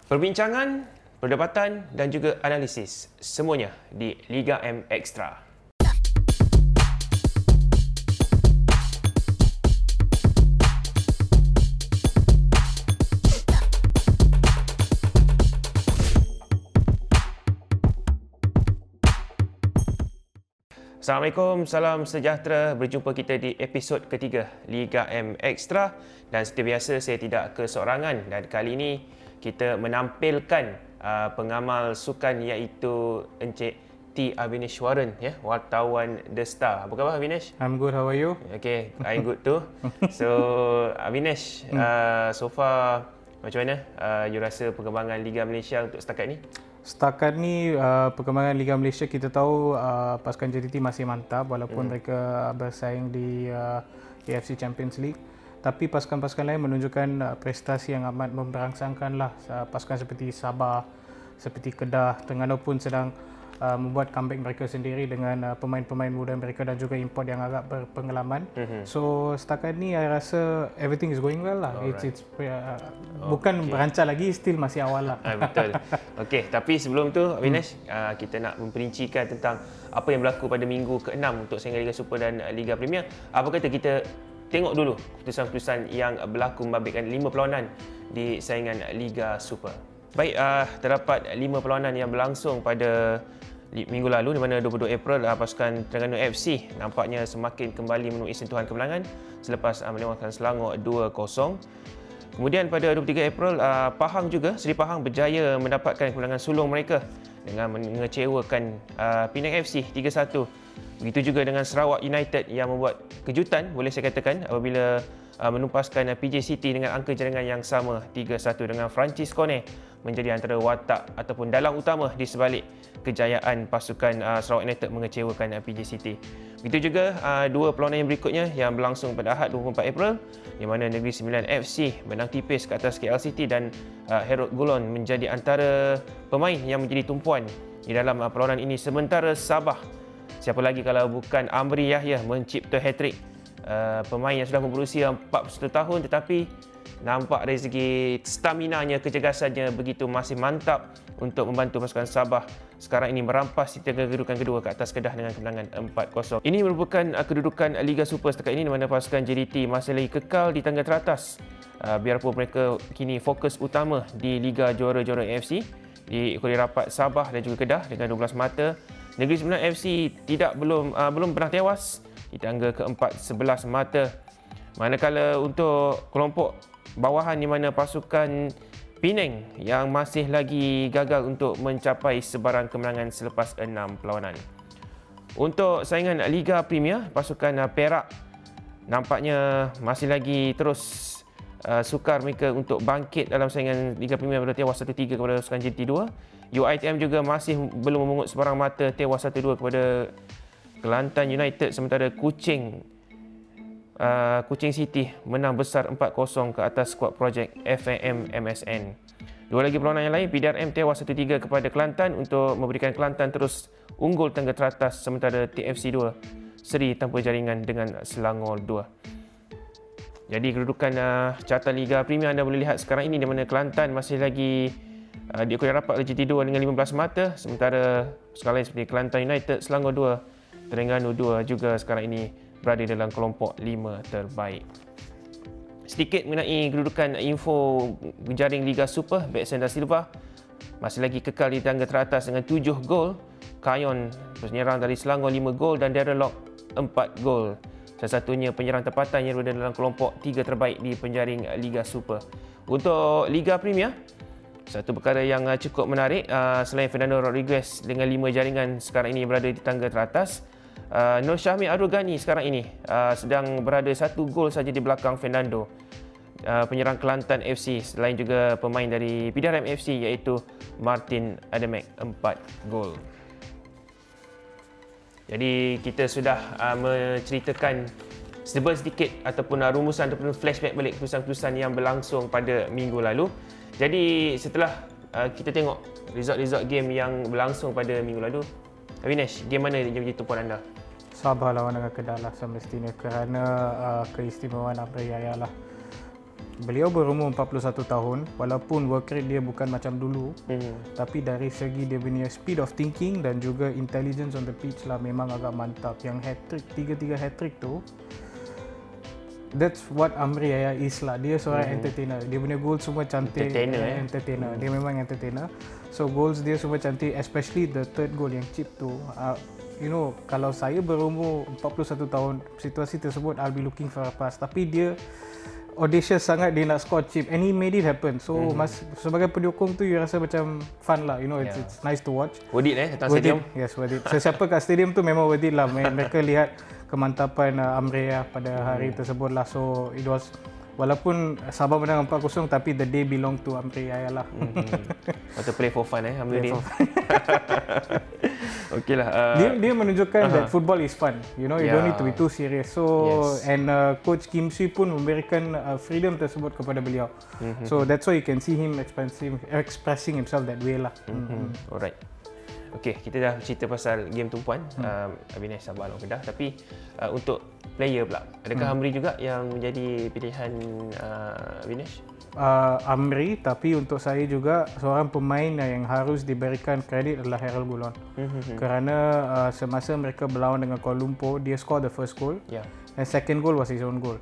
Perbincangan, perdebatan dan juga analisis semuanya di Liga M Extra. Assalamualaikum, salam sejahtera. Berjumpa kita di episod ketiga Liga M Extra dan seperti biasa saya tidak keseorangan dan kali ini kita menampilkan pengamal sukan iaitu Encik T. Avineshwaran, ya, wartawan The Star. Apa khabar Avinesh? I'm good, how are you? Okay, I'm good too. So Avinesh, so far macam mana you rasa perkembangan Liga Malaysia untuk setakat ni? Setakat ni perkembangan Liga Malaysia kita tahu pasukan JDT masih mantap walaupun mereka bersaing di AFC Champions League. Tapi pasukan-pasukan lain menunjukkan prestasi yang amat memberangsangkan lah. Pasukan seperti Sabah, seperti Kedah, Terengganu pun sedang membuat comeback mereka sendiri dengan pemain-pemain muda mereka dan juga import yang agak berpengalaman. So setakat ni saya rasa everything is going well lah. Bukan berancang lagi, still masih awal lah. Betul. Okey, tapi sebelum tu Avinesh, kita nak memperincikan tentang apa yang berlaku pada minggu ke-6 untuk saingan Liga Super dan Liga Premier. Apa kata kita tengok dulu keputusan-keputusan yang berlaku membabitkan 5 perlawanan di saingan Liga Super. Baik, terdapat 5 perlawanan yang berlangsung pada minggu lalu di mana 22 April pasukan Terengganu FC nampaknya semakin kembali menemui sentuhan kemenangan selepas melewatkan Selangor 2-0. Kemudian pada 23 April Seri Pahang berjaya mendapatkan kemenangan sulung mereka dengan mengecewakan Penang FC 3-1. Begitu juga dengan Sarawak United yang membuat kejutan boleh saya katakan apabila menumpaskan PJ City dengan angka jaringan yang sama 3-1 dengan Francis Kone menjadi antara watak ataupun dalang utama di sebalik kejayaan pasukan Sarawak United mengecewakan PJ City. Begitu juga dua perlawanan yang berikutnya yang berlangsung pada Ahad 24 April di mana Negeri Sembilan FC menang tipis ke atas KL City dan Herod Gulon menjadi antara pemain yang menjadi tumpuan di dalam perlawanan ini, sementara Sabah, siapa lagi kalau bukan Amri Yahya, mencipta hat-trick. Pemain yang sudah berusia 41 tahun tetapi nampak dari segi staminanya, kecergasannya begitu masih mantap untuk membantu pasukan Sabah sekarang ini merampas di tengah kedudukan kedua ke atas Kedah dengan kemenangan 4-0. Ini merupakan kedudukan Liga Super setakat ini di mana pasukan JDT masih lagi kekal di tangga teratas biarpun mereka kini fokus utama di Liga Juara-Juara AFC diikuti rapat Sabah dan juga Kedah dengan 12 mata. Negeri Sembilan FC belum pernah tewas di tangga keempat 11 mata. Manakala untuk kelompok bawahan di mana pasukan Penang yang masih lagi gagal untuk mencapai sebarang kemenangan selepas 6 perlawanan. Untuk saingan Liga Premier, pasukan Perak nampaknya masih lagi terus sukar mereka untuk bangkit dalam saingan Liga Premier pada tewas 1-3 kepada pasukan JDT 2. UiTM juga masih belum memungut sebarang mata, tewas 1-2 kepada Kelantan United, sementara Kuching City menang besar 4-0 ke atas skuad projek FAM MSN. Dua lagi perlawanan yang lain, PDRM tewas 1-3 kepada Kelantan untuk memberikan Kelantan terus unggul tangga teratas, sementara TFC 2 seri tanpa jaringan dengan Selangor 2. Jadi kedudukan carta Liga Premier anda boleh lihat sekarang ini di mana Kelantan masih lagi diikuti rapat oleh JDT 2 dengan 15 mata, sementara pasukan lain seperti Kelantan United, Selangor 2, Terengganu 2 juga sekarang ini berada dalam kelompok 5 terbaik. Sedikit mengenai kedudukan info jaring Liga Super, Beksan da Silva masih lagi kekal di tangga teratas dengan 7 gol. Kayon penyerang dari Selangor 5 gol dan Darren Lock 4 gol. Salah satunya penyerang tempatan yang berada dalam kelompok 3 terbaik di penjaring Liga Super. Untuk Liga Premier, satu perkara yang cukup menarik, selain Fernando Rodriguez dengan 5 jaringan sekarang ini berada di tangga teratas, Nur Syahmi Abdul Ghani sekarang ini sedang berada 1 gol saja di belakang Fernando, penyerang Kelantan FC, selain juga pemain dari PDRM FC iaitu Martin Adamek 4 gol. Jadi kita sudah menceritakan sedikit ataupun rumusan ataupun flashback balik keputusan-keputusan yang berlangsung pada minggu lalu. Jadi setelah kita tengok result game yang berlangsung pada minggu lalu, Avinesh, game mana yang menjadi tumpuan anda? Sabah lawan dengan Kedah lah semestinya kerana keistimewaan Amri Yahya lah. beliau berumur 41 tahun, walaupun work rate dia bukan macam dulu, tapi dari segi dia punya speed of thinking dan juga intelligence on the pitch lah memang agak mantap. Yang hat-trick, 3 hat-trick tu, that's what Amri Yahya is lah. Dia seorang entertainer. Dia punya goal semua cantik. Entertainer. Dia memang entertainer. So goals dia semua cantik, especially the third goal yang chip tu. You know, kalau saya berumur 41 tahun, situasi tersebut I'll be looking for a pass. Tapi dia audacious sangat, dia nak score chip and he made it happen. So sebagai penyokong tu you rasa macam fun lah, you know, it's nice to watch. Worth it datang stadium. Yes, worth it. Sesiapa kat stadium tu memang worth it lah. Mereka lihat kemantapan Amri pada hari tersebut lah. So it was, walaupun Sabah menang 4-0 tapi the day belong to Amri lah. Atau play for fun Amri. Okay lah. Dia menunjukkan that football is fun. You know, you don't need to be too serious. So and Coach Kim Sui pun memberikan freedom tersebut kepada beliau. So that's why you can see him expressing himself that way lah. Alright. Okay, kita dah cerita pasal game tumpuan Avinesh Sabah Long Kedah. Tapi untuk player pula, adakah Amri juga yang menjadi pilihan Avinesh? Amri, tapi untuk saya juga seorang pemain yang harus diberikan kredit adalah Hairul Gulon. Kerana semasa mereka berlawan dengan Kuala Lumpur, dia score the first goal. And second goal was his own goal.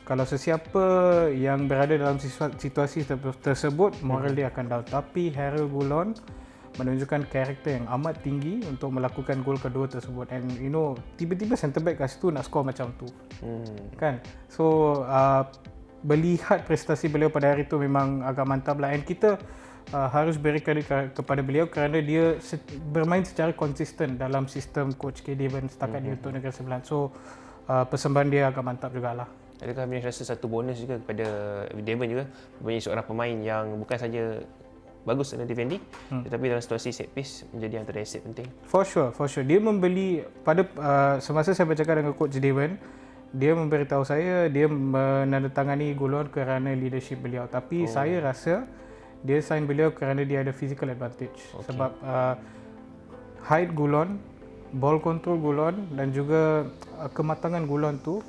Kalau sesiapa yang berada dalam situasi tersebut, moral dia akan down. Tapi Hairul Gulon menunjukkan karakter yang amat tinggi untuk melakukan gol kedua tersebut. And you know, tiba-tiba centre back kat situ nak score macam tu. Kan? So melihat prestasi beliau pada hari itu memang agak mantap lah. And kita harus beri kredit kepada beliau kerana dia bermain secara konsisten dalam sistem Coach K. Devon setakat dia untuk Negeri Sembilan. So persembahan dia agak mantap jugalah. Adakah Avinesh rasa satu bonus juga kepada Devon juga, menjadi seorang pemain yang bukan saja bagus dalam defending, tetapi dalam situasi set piece menjadi antara aset penting? For sure. Dia membeli pada semasa saya bercakap dengan Coach Devon, dia memberitahu saya dia menandatangani Gulon kerana leadership beliau. Tapi saya rasa dia sign beliau kerana dia ada physical advantage. Sebab height Gulon, ball control Gulon dan juga kematangan Gulon tu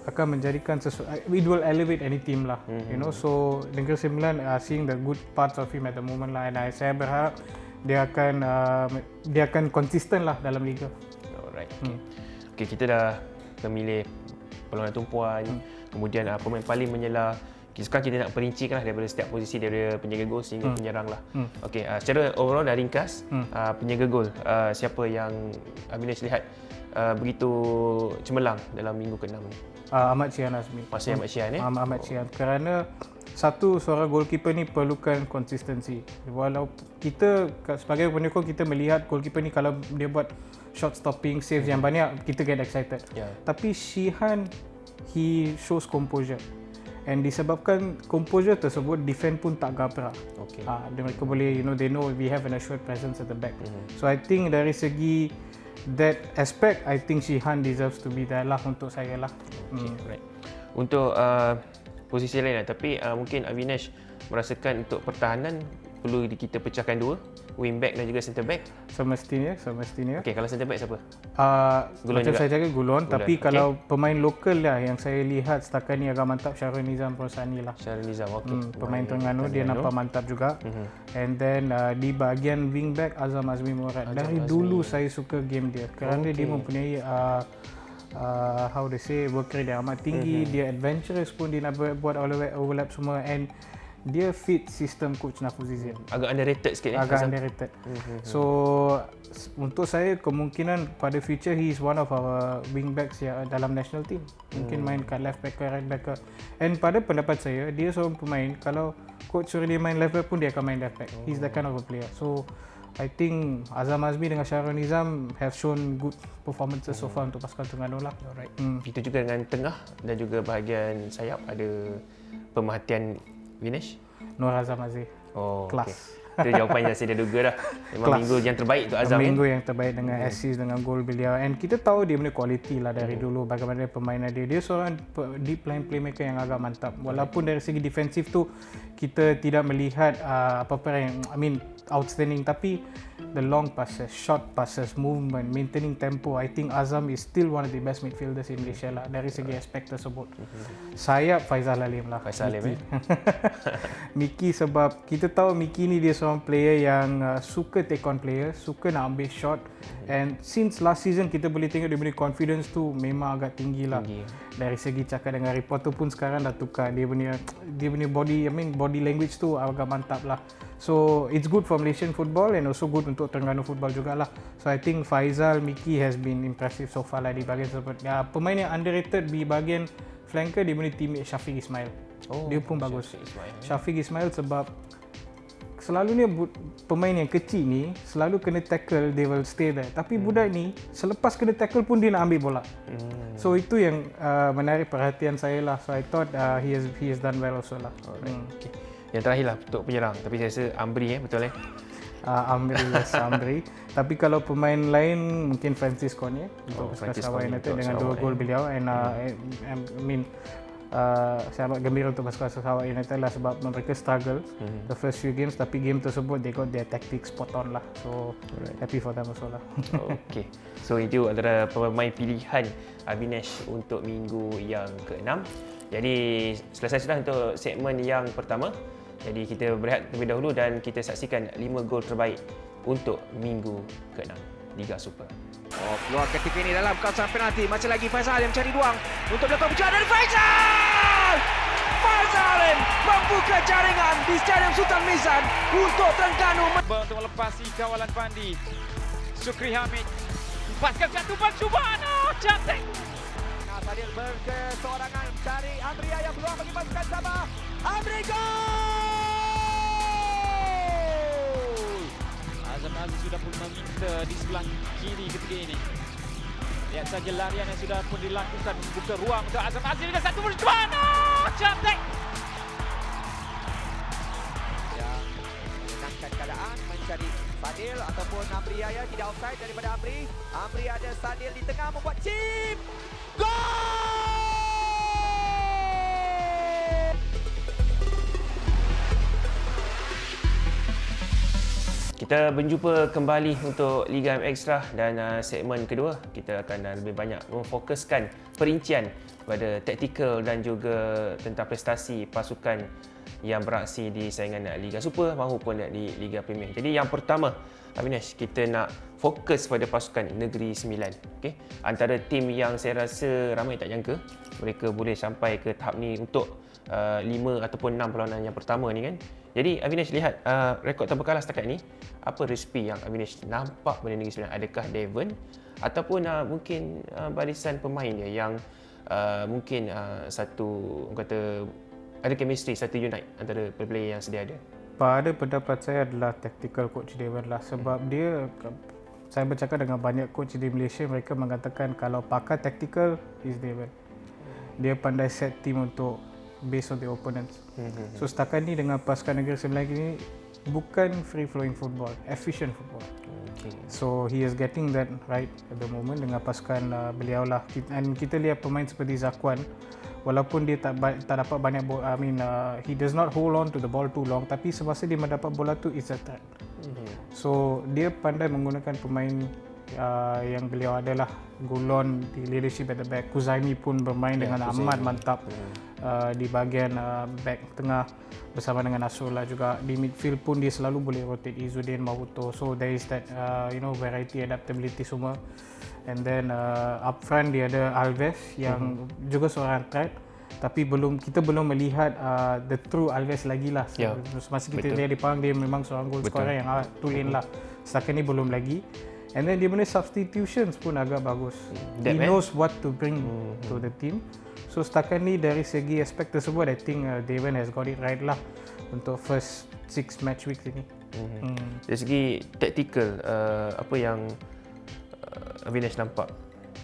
akan menjadikan it will elevate any team lah. You know, so Negeri Sembilan seeing the good parts of him at the moment lah, and saya berharap dia akan konsisten lah dalam liga. Alright. Okay, kita dah memilih perlawanan tumpuan, kemudian pemain paling menyela. Sekarang kita nak perincikan lah daripada setiap posisi, daripada penjaga gol sehingga penyerang lah. Okey, secara overall dah ringkas, penjaga gol siapa yang Avinesh lihat begitu cemerlang dalam minggu ke-6 ni? Ahmad Syihan Azmi. Masih Ahmad Syihan Ahmad Syihan. Kerana seorang goalkeeper ni perlukan konsistensi. Walau kita sebagai penyokong kita melihat goalkeeper ni kalau dia buat shot stopping saves yang banyak, kita get excited. Tapi Syihan, he shows composure. And disebabkan composure tersebut, defend pun tak gabra. Mereka boleh, you know, they know we have an assured presence at the back. So I think dari segi that aspect, I think Syihan deserves to be there lah untuk saya lah. Right. Untuk posisi lain lah, tapi mungkin Avinesh merasakan untuk pertahanan perlu kita pecahkan dua, wing back dan juga centre back. Semestinya. Okey, kalau centre back siapa? Gulon macam juga. Saya jaga Gulon, tapi kalau pemain lokal lah yang saya lihat setakat ni agak mantap, Syahrul Nizam Rosani lah. Syahrul Nizam, pemain Terengganu, dia nampak mantap juga. And then di bahagian wing back, Azam Azmi Murad. Dari dulu saya suka game dia kerana dia mempunyai how to say, work rate yang amat tinggi, dia adventurous pun, dia nak buat overlap semua, and dia fit sistem Coach Nafuzizin. Agak underrated sikit ni. Agak underrated. So untuk saya kemungkinan pada future he is one of our wing backs dalam national team. Mungkin main kat left backer, right backer. And pada pendapat saya, dia seorang pemain kalau coach suruh dia main left back pun dia akan main left back. He's that kind of a player. So I think Azam Azmi dengan Syahrul Nizam have shown good performances so far untuk pasukan Terengganu lah. Alright. Itu juga dengan tengah dan juga bahagian sayap ada pemerhatian Vinesh? Nur Azam Aziz. Oh, kelas. Itu jawapan yang saya dah duga dah. Memang minggu yang terbaik untuk Azam. Minggu yang terbaik dengan assist, dengan gol beliau. And kita tahu dia punya quality lah dari dulu, bagaimana permainan dia. Dia seorang deep line playmaker yang agak mantap. Walaupun dari segi defensif tu kita tidak melihat apa-apa yang outstanding, tapi the long passes, short passes, movement, maintaining tempo, I think Azam is still one of the best midfielders in Malaysia lah dari segi aspek tersebut. Sayap Faizal Alim lah. Faizal Alim Miki, sebab kita tahu Miki ni dia seorang player yang suka take on player, suka nak ambil shot, and since last season kita boleh tengok dia punya confidence tu memang agak tinggi lah. Dari segi cakap dengan reporter pun sekarang dah tukar, dia punya body language tu agak mantap lah. So it's good for Malaysian football and also good untuk Terengganu football jugalah. So I think Faizal, Miki has been impressive so far lah di bahagian tersebut. Pemain yang underrated di bahagian flanker dia punya teammate Syafiq Ismail. Dia pun bagus. Syafiq Ismail sebab selalunya pemain yang kecil ni selalu kena tackle, they will stay there. Tapi budak ni selepas kena tackle pun dia nak ambil bola. So itu yang menarik perhatian saya lah. So I thought he has done well also lah. Okay. Yang terakhir lah untuk penyerang, tapi saya rasa Amri betul Amri. Tapi kalau pemain lain mungkin Francis Conye untuk Sarawak United dengan 2 gol beliau, and saya gembira untuk pasukan Sarawak United lah sebab mereka struggle the first few games, tapi game tersebut they got their tactics spot on lah. So happy for them also lah. Okay. So itu adalah pemain pilihan Avinesh untuk minggu yang ke-6. Jadi selesai sudah untuk segmen yang pertama. Jadi kita berehat terlebih dahulu dan kita saksikan 5 gol terbaik untuk minggu ke-6 Liga Super. Keluar ketika ini dalam kawasan penalti. Masih lagi Faizal yang mencari ruang untuk melakukan pukulan dari Faizal! Faizal membuka jaringan di Stadium Sultan Mizan untuk Terengganu. Untuk melepasi kawalan Pandi. Sukri Hamid lepaskan satu Subhano, cantik. Sadil berkeseorangan cari Amria yang peluang bagi pasukan Sabah. Amri gol! Azam Aziz sudah pun meminta di sebelah kiri ketika ini. Lihat saja larian yang sudah pun dilakukan membuka ruang untuk Azam Aziz dengan satu Subhano, cantik. Yang menenangkan keadaan mencari Sadil ataupun Amri Yahya, tidak offside daripada Amri. Amri ada Sadil di tengah membuat chip. Gol! Kita berjumpa kembali untuk Liga Extra dan segmen kedua kita akan lebih banyak memfokuskan perincian pada taktikal dan juga tentang prestasi pasukan yang beraksi di saingan Liga Super maupun di Liga Premier. Jadi yang pertama, Avinesh, kita nak fokus pada pasukan Negeri Sembilan. Okay? Antara tim yang saya rasa ramai tak jangka mereka boleh sampai ke tahap ni untuk 5 ataupun 6 perlawanan yang pertama ni kan. Jadi Avinesh lihat rekod tanpa kalah setakat ni, apa resipi yang Avinesh nampak pada Negeri Sembilan? Adakah Devon ataupun mungkin barisan pemain dia yang mungkin satu kata ada chemistry, satu unite antara player yang sedia ada? Pada pendapat saya adalah tactical coach Devon lah, sebab dia, saya bercakap dengan banyak coach di Malaysia, mereka mengatakan kalau pakar tactical is Devon. Dia pandai set team untuk based on the opponents. So setakat ni dengan pasukan Negeri Sembilan ini bukan free flowing football, efficient football. So he is getting that right at the moment dengan pasukan beliau lah. Dan kita lihat pemain seperti Zakwan, walaupun dia tak dapat banyak bola, he does not hold on to the ball too long, tapi semasa dia mendapat bola tu it's a threat. So dia pandai menggunakan pemain yang beliau adalah Gulon di leadership at the back. Kuzaimi pun bermain dengan amat mantap di bahagian back tengah bersama dengan Nasrullah juga. Di midfield pun dia selalu boleh rotate Izzuddin, Mahuto. So there is that variety, adaptability semua. And then up front dia ada Alves yang juga seorang threat, tapi kita belum melihat the true Alves lagi lah. Semasa kita lihat di Pahang, dia memang seorang goal scorer yang tulen lah. Setakat ni belum lagi. And then dia punya substitutions pun agak bagus. He knows what to bring to the team. So setakat ni dari segi aspek tersebut, I think Devon has got it right lah untuk first 6 match week ini. Dari segi tactical, apa yang Avinesh nampak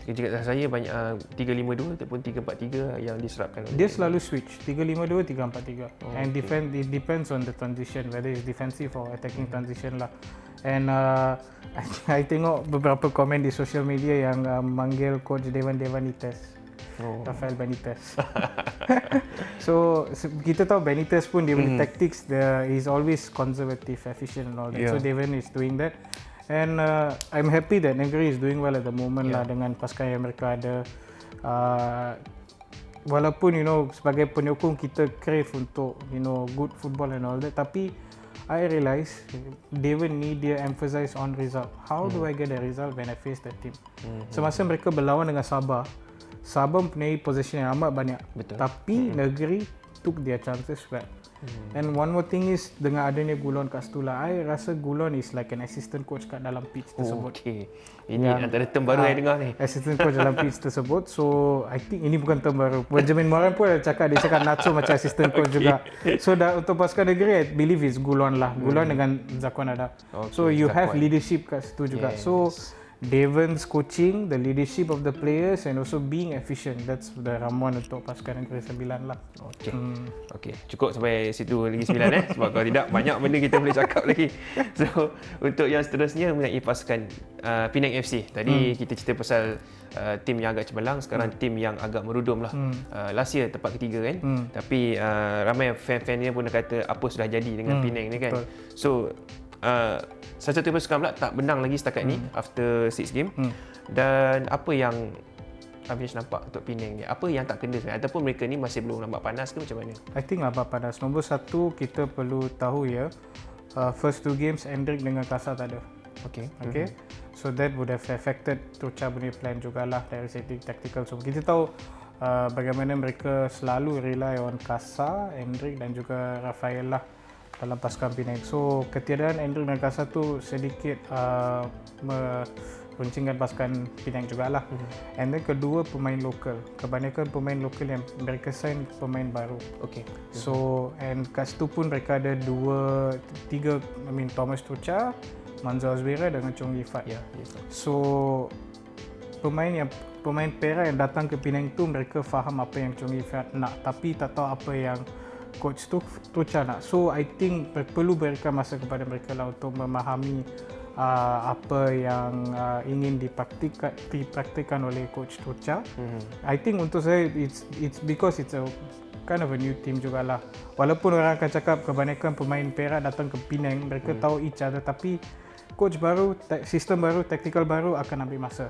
Jika saya banyak 3-5-2 ataupun 3-4-3 yang diserapkan. Dia selalu switch 3-5-2, 3-4-3. And it depends on the transition, whether it's defensive or attacking transition lah. And I tengok beberapa komen di social media yang manggil coach Devan Benitez. Rafael Benitez. So kita tahu Benitez pun dia punya tactics, he's always conservative, efficient and all that. So Devan is doing that. And I'm happy that Negeri is doing well at the moment lah dengan pasukan yang mereka ada. Walaupun sebagai penyokong kita crave untuk good football and all that, tapi I realise Devan ni dia emphasize on result. How do I get the result when I face that team? Semasa mereka berlawan dengan Sabah mempunyai possession yang amat banyak. Betul. Tapi Negeri took their chances well. And one more thing is, dengan adanya Gulon kat situ lah, I rasa Gulon is like an assistant coach kat dalam pitch tersebut. Okay. Ini antara term baru saya dengar ni. Assistant coach dalam pitch tersebut. So I think ini bukan term baru. Benjamin Moran pun dia cakap Nacho macam assistant coach juga. So untuk pasukan Negeri, I believe is Gulon lah. Gulon dengan Zakwan ada. So you have leadership kat situ juga. So Devan's coaching, the leadership of the players and also being efficient. That's the ramuan untuk pasukan Negeri Sembilan lah. Okey, cukup sampai situ lagi 9 sebab kalau tidak banyak benda kita boleh cakap lagi. So untuk yang seterusnya mengenai pasukan Penang FC. Tadi kita cerita pasal tim yang agak cemerlang, sekarang tim yang agak merudum lah. Last year tempat ketiga kan. Tapi ramai fan-fan dia pun kata apa sudah jadi dengan Penang ni kan. So salah satu pasukan pula tak menang lagi setakat ni after 6 game. Dan apa yang Hafiz nampak untuk Penang ni? Apa yang tak kena sebenarnya? Ataupun mereka ni masih belum nampak panas ke macam mana? I think nampak panas. Nombor satu, kita perlu tahu ya, first 2 games Hendrik dengan Kasa tak ada. Okay. So that would have affected Tucha punya plan jugalah dari segi tactical. So kita tahu bagaimana mereka selalu rely on Kasa, Hendrik dan juga Rafael lah dalam pasukan Penang. So ketiadaan Hendrik dan Kasa tu sedikit meruncingkan pasukan Penang jugalah. And then kedua, pemain lokal. Kebanyakan pemain lokal yang mereka sign pemain baru. So and kat situ pun mereka ada 3 Thomas Tucha, Manzo Azwira dengan Chong Yifat. So pemain Perak yang datang ke Penang tu, mereka faham apa yang Chong Yifat nak, tapi tak tahu apa yang coach Tucha nak. So I think perlu berikan masa kepada mereka lah untuk memahami apa yang ingin dipraktikkan oleh coach Tucha. I think untuk saya it's because it's a kind of a new team jugalah. Walaupun orang akan cakap kebanyakan pemain Perak datang ke Penang, mereka tahu each other, tapi coach baru, sistem baru, tactical baru akan ambil masa.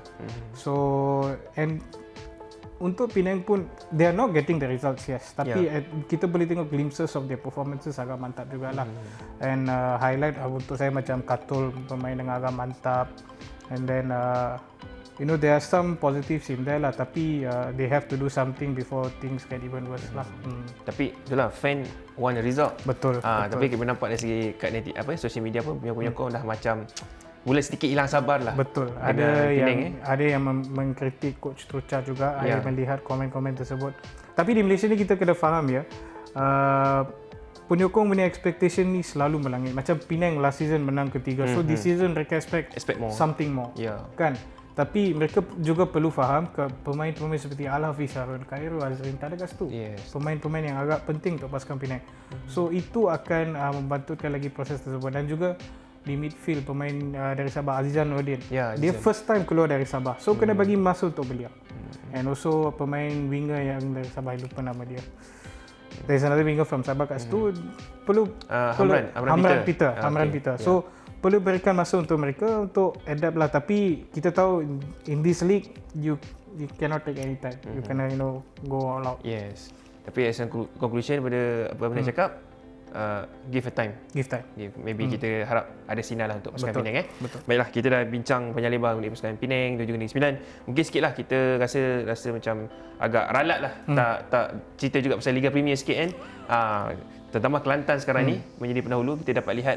So and untuk Penang pun, they are not getting the results, yes. Tapi kita boleh tengok glimpses of their performances agak mantap jugalah. And highlight untuk saya macam Katul pemain dengan agak mantap. And then there are some positives in there lah. Tapi they have to do something before things get even worse lah. Tapi itulah, fan want a result. Betul. Tapi kita nampak dari segi kat social media pun penyokong dah macam mula sedikit hilang sabar lah. Betul. Ada yang mengkritik coach Tucha juga. Saya melihat komen-komen tersebut. Tapi di Malaysia ni kita kena faham ya, penyokong punya expectation ni selalu melangit. Macam Penang last season menang ketiga. So this season mereka expect more. Something more. Kan? Tapi mereka juga perlu faham ke pemain-pemain seperti Al-Hafiz Harun, Khairul Azrin tak ada kat situ. Pemain-pemain yang agak penting untuk pasukan Penang. So itu akan membantukan lagi proses tersebut. Dan juga di midfield pemain dari Sabah, Azizan Nordin. Dia first time keluar dari Sabah. So kena bagi masa untuk beliau. And also pemain winger yang dari Sabah, lupa nama dia. There's another winger from Sabah kat situ. Perlu Hamran Peter. So perlu berikan masa untuk mereka untuk adapt lah. Tapi kita tahu in this league you cannot take any time. You kena go all out. Yes. Tapi as a conclusion pada apa yang cakap, give a time. Maybe kita harap ada sinar lah untuk pasukan Penang. Baiklah, kita dah bincang panjang lebar mengenai pasukan Penang dan juga Negeri Sembilan. Mungkin sikitlah kita rasa macam agak ralat lah. Tak cerita juga pasal Liga Premier sikit kan. Terutama Kelantan sekarang ni menjadi pendahulu. Kita dapat lihat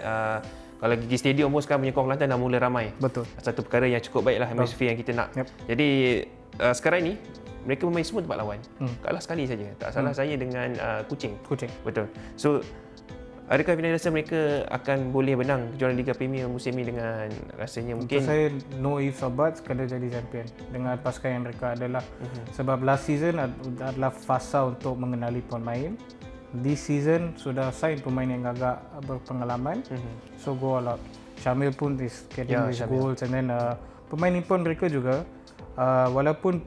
kalau Gigi Stadium pun sekarang menyokong Kelantan dah mula ramai. Betul. Satu perkara yang cukup baiklah atmosphere yang kita nak. Jadi sekarang ni mereka bermain semua tempat lawan. Kalah sekali saja. Tak salah saya dengan Kuching. Betul. So Adakah Vinay rasa mereka akan boleh menang kejuaraan Liga Premier musim ini dengan rasanya mungkin? Untuk saya, no ifs or buts, kena jadi champion dengan pasukan yang mereka adalah. Sebab last season adalah fasa untuk mengenali pemain. This season sudah sign pemain yang agak berpengalaman. So go all out. Syamil pun is getting his goals, and then pemain import mereka juga. Walaupun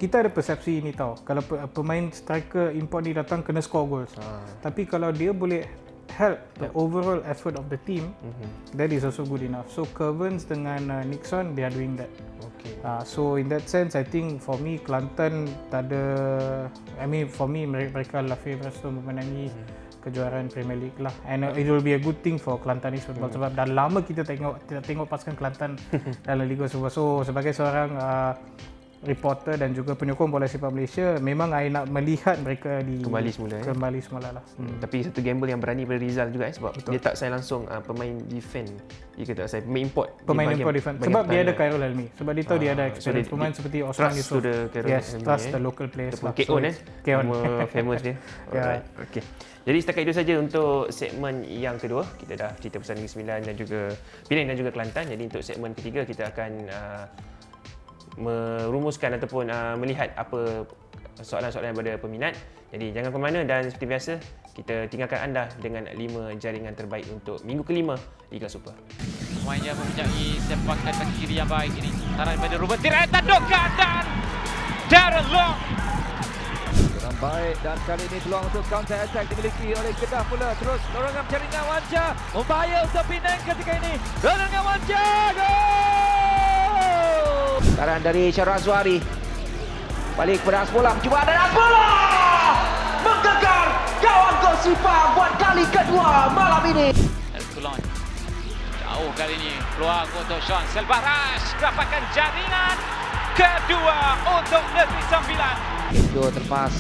kita ada persepsi ini tahu, kalau pemain striker import ni datang kena score goals. Tapi kalau dia boleh help the overall effort of the team, that is also good enough. So Curvens dengan Nixon, they are doing that. Okay. So in that sense, I think for me Kelantan tak ada, I mean for me mereka adalah favourites untuk memenangi kejuaraan Premier League lah. And it will be a good thing for Kelantanese football sebab dah lama kita tengok pasukan Kelantan dalam Liga Super. So sebagai seorang reporter dan juga penyokong bola sepak Malaysia, memang saya nak melihat mereka kembali semula lah. Tapi satu gamble yang berani pada Rizal juga sebab dia tak sign langsung pemain defend. Dia tak sign pemain import. Defend. Sebab dia ada Khairul Helmi. Sebab dia tahu dia ada experience pemain seperti Osman Yusof. Trust the local players. K.O. Nama famous dia. Alright. Okay. Jadi setakat itu saja untuk segmen yang kedua. Kita dah cerita pasal Negeri Sembilan dan juga Penang dan juga Kelantan. Jadi untuk segmen ketiga kita akan merumuskan ataupun melihat apa soalan-soalan daripada peminat. Jadi jangan ke mana, dan seperti biasa kita tinggalkan anda dengan 5 jaringan terbaik untuk minggu kelima Liga Super. Pemain yang mempunyai sepakan kaki kiri yang baik ini. Taran pada Ruben Tiret, tandukan dan Darren Long. Kurang baik, dan kali ini peluang untuk counter attack dimiliki oleh Kedah pula. Terus dorongan jaringan Wanja. Membahaya untuk Penang ketika ini. Dorongan Wanja, gol! Taran dari Syarul Azwari. Balik kepada Asbola, percubaan dan Asbola menggegar gawang gol Sepang buat kali kedua malam ini. Kulon jauh kali ini, peluang untuk Sean Selvaraj, dapatkan jaringan kedua untuk Negeri Sembilan. Itu terpas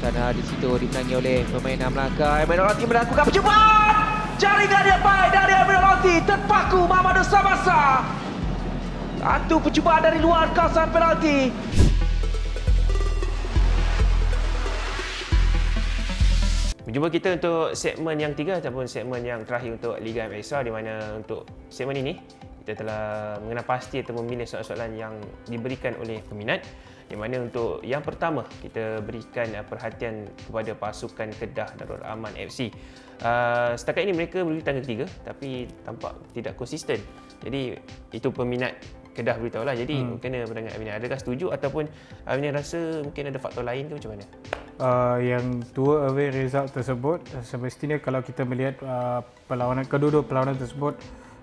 kerana di situ dimenangi oleh pemain Melaka. Aminullati melakukan percubaan, jaringan yang baik dari Aminullati, terpaku Mamadou Sabasa. Satu percubaan dari luar kawasan penalti. Berjumpa kita untuk segmen yang 3 ataupun segmen yang terakhir untuk Liga MXR, di mana untuk segmen ini kita telah mengenal pasti atau memilih soalan-soalan yang diberikan oleh peminat. Di mana untuk yang pertama kita berikan perhatian kepada pasukan Kedah Darul Aman FC. Setakat ini mereka berdiri tangga 3 tapi tampak tidak konsisten. Jadi itu peminat Kedah beritahulah. Jadi kena pandangan Aminah. Adakah setuju ataupun Aminah rasa mungkin ada faktor lain ke macam mana? Yang dua away result tersebut, semestinya kalau kita melihat perlawanan kedua-dua perlawanan tersebut,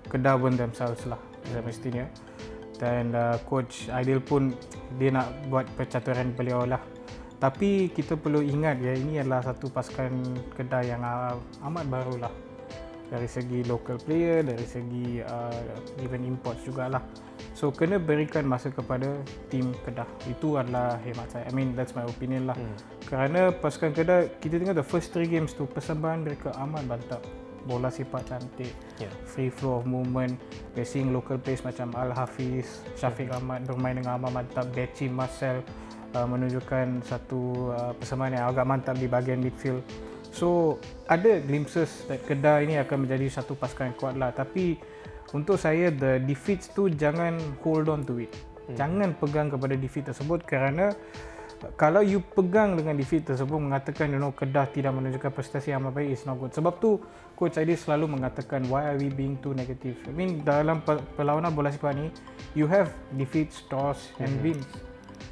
Kedah won themselves lah semestinya. Dan coach Aidil pun dia nak buat percaturan beliau lah. Tapi kita perlu ingat ya, ini adalah satu pasukan Kedah yang amat baru lah. Dari segi local player, dari segi even imports jugalah. So kena berikan masa kepada tim Kedah. Itu adalah hemat saya. I mean that's my opinion lah. Kerana pasukan Kedah, kita tengok the first 3 games tu persembahan mereka amat mantap. Bola sepak cantik, free flow of movement, passing local players macam Al Hafiz, Syafiq Ahmad bermain dengan amat mantap, Deci Marcel menunjukkan satu persembahan yang agak mantap di bahagian midfield. So ada glimpses that Kedah ini akan menjadi satu pasukan yang kuat lah. Tapi untuk saya the defeats tu jangan hold on to it. Jangan pegang kepada defeat tersebut, kerana kalau you pegang dengan defeat tersebut mengatakan Kedah tidak menunjukkan prestasi yang amat baik, is not good. Sebab tu coach Aidil selalu mengatakan why are we being too negative. I mean dalam perlawanan bola sepak ni you have defeats, draws and wins.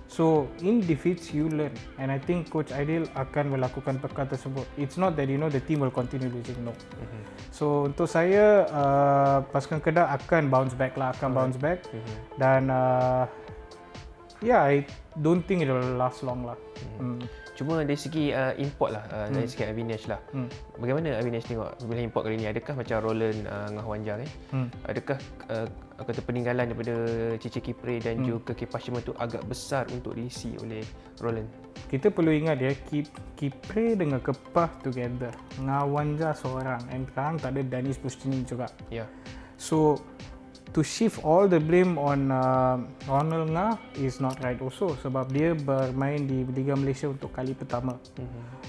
So in defeats you learn, and I think coach Aidil akan melakukan perkara tersebut. It's not that the team will continue losing, no. So untuk saya pasukan Kedah akan bounce back lah, bounce back. Dan I don't think it will last long lah. Cuma dari segi import lah, dari segi Avinash lah. Bagaimana Avinash tengok bila import kali ni? Adakah macam Roland Ngah Wanjang adakah kata peninggalan daripada Cici Kipre dan juga Kipashima tu agak besar untuk diisi oleh Roland? Kita perlu ingat ya, Kipre dengan Kepah together, Ngah Wanjang seorang, and sekarang tak ada Danis Bustini juga. So to shift all the blame on Ronald Ngah is not right also, sebab dia bermain di Liga Malaysia untuk kali pertama.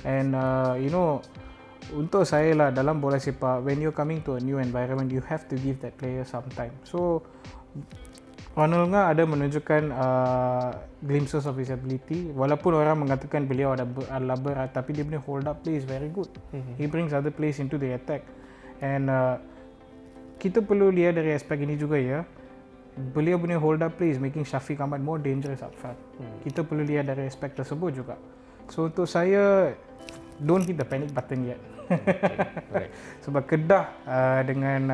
And untuk saya lah dalam bola sepak, when you're coming to a new environment, you have to give that player some time. So Ronald Ngah ada menunjukkan glimpses of his ability. Walaupun orang mengatakan beliau adalah berat, tapi dia punya hold up play is very good. He brings other players into the attack. And kita perlu lihat dari aspek ini juga ya. Beliau punya hold up play is making Syafiq Ahmad more dangerous up front. Kita perlu lihat dari aspek tersebut juga. So untuk saya, don't hit the panic button yet. Right. Sebab Kedah dengan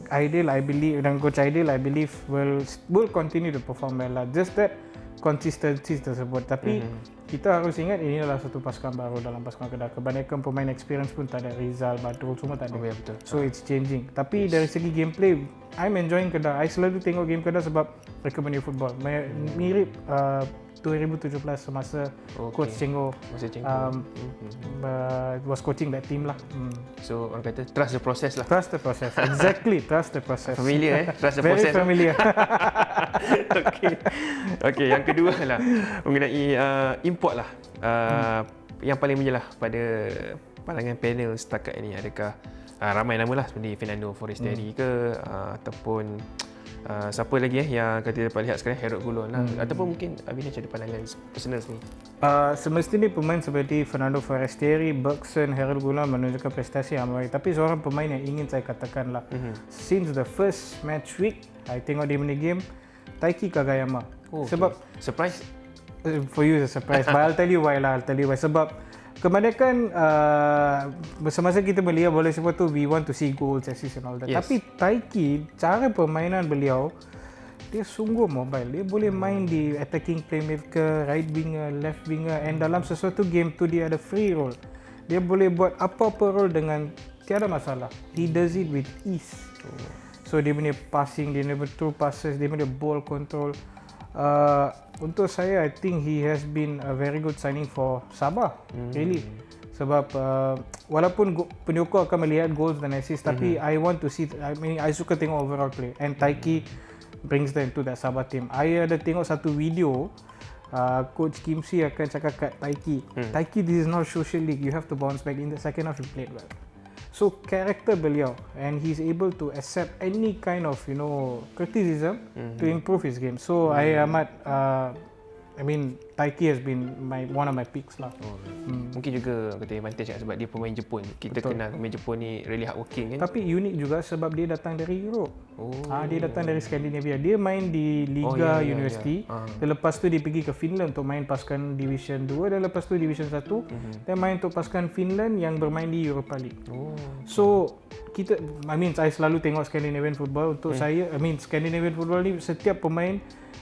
Aidil, I believe, dan Coach Aidil, I believe will continue to perform well lah. Just that consistency tersebut. Tapi kita harus ingat ini adalah satu pasukan baru dalam pasukan Kedah. Kebanyakan pemain experience pun tak ada, Rizal, Badrul semua tak ada. Ya, betul. So it's changing. Tapi dari segi gameplay, I'm enjoying Kedah. I selalu tengok game Kedah sebab mereka punya football. Mirip 2017 semasa Coach Cenggo was coaching that team lah. So orang kata trust the process lah. Trust the process. Exactly, trust the process. Familiar trust the Very process. Very familiar. Okey, yang kedua lah mengenai import lah. Yang paling menjelah pada pandangan panel setakat ini, adakah ramai nama lah seperti Fernando Forestieri ke ataupun siapa lagi yang kita dapat lihat sekarang, Harold Goulon lah, ataupun mungkin Abinaj ada pandangan personal sendiri. Semestinya pemain seperti Fernando Forestieri, Bergson, Harold Goulon menunjukkan prestasi yang baik. Tapi seorang pemain yang ingin saya katakan lah, since the first match week, I tengok dia punya game, Taiki Kagayama. Sebab surprise for you is a surprise, but I'll tell you why lah. Sebab kebanyakan semasa kita melihat bola sepak tu, we want to see goals, assists and all that. Yes. Tapi Taiki, cara permainan beliau, dia sungguh mobile. Dia boleh main di attacking playmaker, right winger, left winger, and dalam sesuatu game tu dia ada free role. Dia boleh buat apa-apa role dengan tiada masalah. He does it with ease. So dia punya passing, dia punya true passes, dia punya ball control. Untuk saya, I think he has been a very good signing for Sabah, really. Sebab walaupun penyokong akan melihat goals dan assist, tapi I want to see, I suka tengok overall play. And Taiki brings them to that Sabah team. I ada tengok satu video, Coach Kim Si akan cakap kat Taiki, Taiki, this is not social league, you have to bounce back. In the second half, you played well. So character beliau, and he's able to accept any kind of criticism to improve his game. So I amat Taiki has been one of my picks lah. Mungkin juga kata advantage sebab dia pemain Jepun. Kita kenal pemain Jepun ni really hardworking kan. Tapi unik juga sebab dia datang dari Europe. Dia datang dari Scandinavia. Dia main di Liga University. Dan lepas tu dia pergi ke Finland untuk main pasukan Division 2 dan lepas tu Division 1. Dan main untuk pasukan Finland yang bermain di Europa League. So kita, saya selalu tengok Scandinavian football. Untuk saya, Scandinavian football ni setiap pemain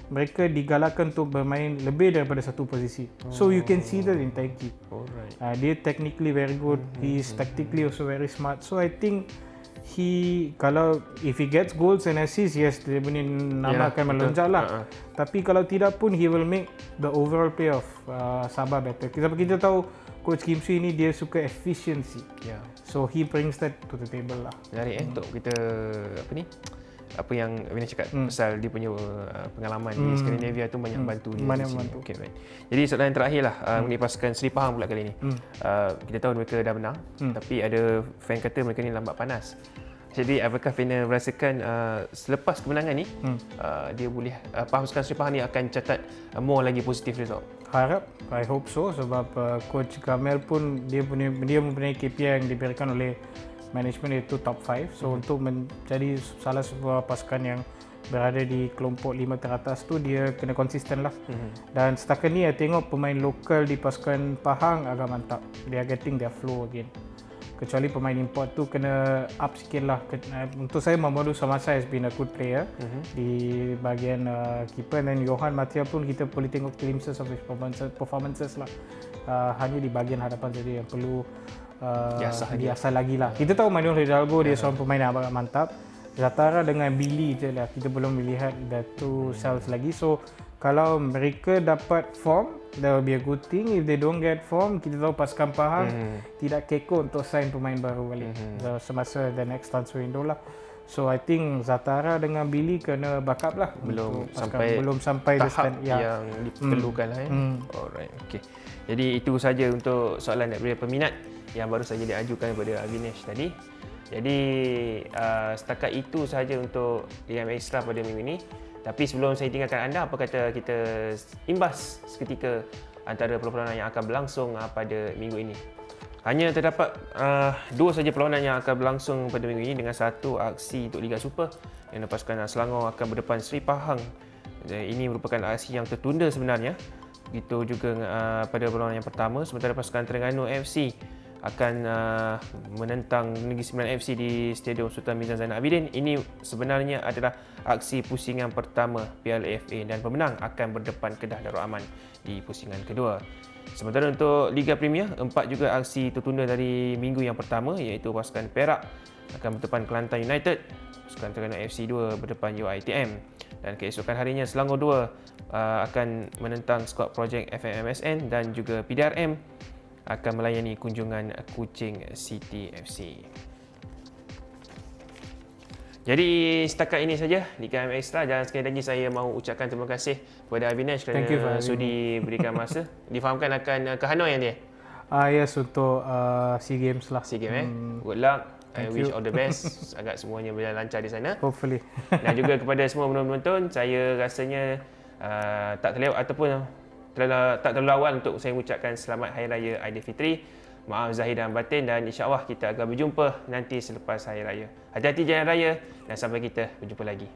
mereka digalakkan untuk bermain lebih daripada satu posisi. So you can see that in Taiki. Dia technically very good. He is tactically also very smart. So I think if he gets goals and assists, yes, dia punya nama akan melonjak lah. Tapi kalau tidak pun, he will make the overall play of Sabah better. Kita tahu Coach Kim Si ni dia suka efficiency. So he brings that to the table lah. Menarik untuk kita apa yang Abina cakap pasal dia punya pengalaman di Scandinavia tu banyak bantu dia. Banyak bantu. Okay, right. Jadi soalan yang terakhir lah mengenai pasukan Seri Pahang pula kali ni. Kita tahu mereka dah menang, tapi ada fan kata mereka ni lambat panas. Jadi apakah Fina merasakan selepas kemenangan ni dia boleh pasukan Seri Pahang ni akan catat more lagi positive result? Harap, I hope so, sebab Coach Kamel pun dia mempunyai KPI yang diberikan oleh management, itu top 5. So untuk menjadi salah sebuah pasukan yang berada di kelompok 5 teratas tu, dia kena konsisten lah. Dan setakat ni, saya tengok pemain lokal di pasukan Pahang agak mantap. They are getting their flow again. Kecuali pemain import tu kena up sikit lah. Untuk saya, Mamadou Samasa has been a good player di bahagian keeper. Dan Johan Matia pun kita boleh tengok glimpses of his performances lah. Hanya di bahagian hadapan saja yang perlu diasah lagi lah. Kita tahu Manuel Hidalgo dia seorang pemain yang agak mantap. Zatara dengan Billy je lah, kita belum melihat the two cells lagi. So kalau mereka dapat form, that will be a good thing. If they don't get form, kita tahu pasukan Pahang tidak kekok untuk sign pemain baru balik semasa the next transfer window lah. So I think Zatara dengan Billy kena backup lah. Belum sampai tahap yang diperlukan lah. Alright, okay. Jadi itu saja untuk soalan daripada peminat. yang baru saja diajukan kepada Avinash tadi. Jadi setakat itu sahaja untuk Liga Extra pada minggu ini. Tapi sebelum saya tinggalkan anda, apa kata kita imbas seketika antara perlawanan yang akan berlangsung pada minggu ini. Hanya terdapat dua saja perlawanan yang akan berlangsung pada minggu ini dengan satu aksi untuk Liga Super yang pasukan Selangor akan berdepan Seri Pahang. Ini merupakan aksi yang tertunda sebenarnya. Begitu juga pada perlawanan yang pertama, sementara pasukan Terengganu FC akan menentang Negeri Sembilan FC di Stadium Sultan Mizan Zainal Abidin. Ini sebenarnya adalah aksi pusingan pertama Piala FA dan pemenang akan berdepan Kedah Darul Aman di pusingan kedua. Sementara untuk Liga Premier, 4 juga aksi tertunda dari minggu yang pertama, iaitu pasukan Perak akan berdepan Kelantan United, pasukan Terengganu FC 2 berdepan UiTM, dan keesokan harinya Selangor 2 akan menentang skuad projek FMSN dan juga PDRM akan melayani kunjungan Kuching City FC. Jadi setakat ini saja Liga Extra, dan sekali lagi saya mahu ucapkan terima kasih kepada Avinash kerana sudi berikan masa. Difahamkan akan ke Hanoi nanti. Yes, untuk SEA Games lah. SEA Games Good luck. I wish all the best. Agak semuanya berjalan lancar di sana. Hopefully. Dan juga kepada semua penonton, saya rasanya tak terlewat ataupun tak terlalu awal untuk saya mengucapkan selamat Hari Raya Aidilfitri. Maaf zahir dan batin, dan insya-Allah kita akan berjumpa nanti selepas Hari Raya. Hati-hati jalan raya dan sampai kita berjumpa lagi.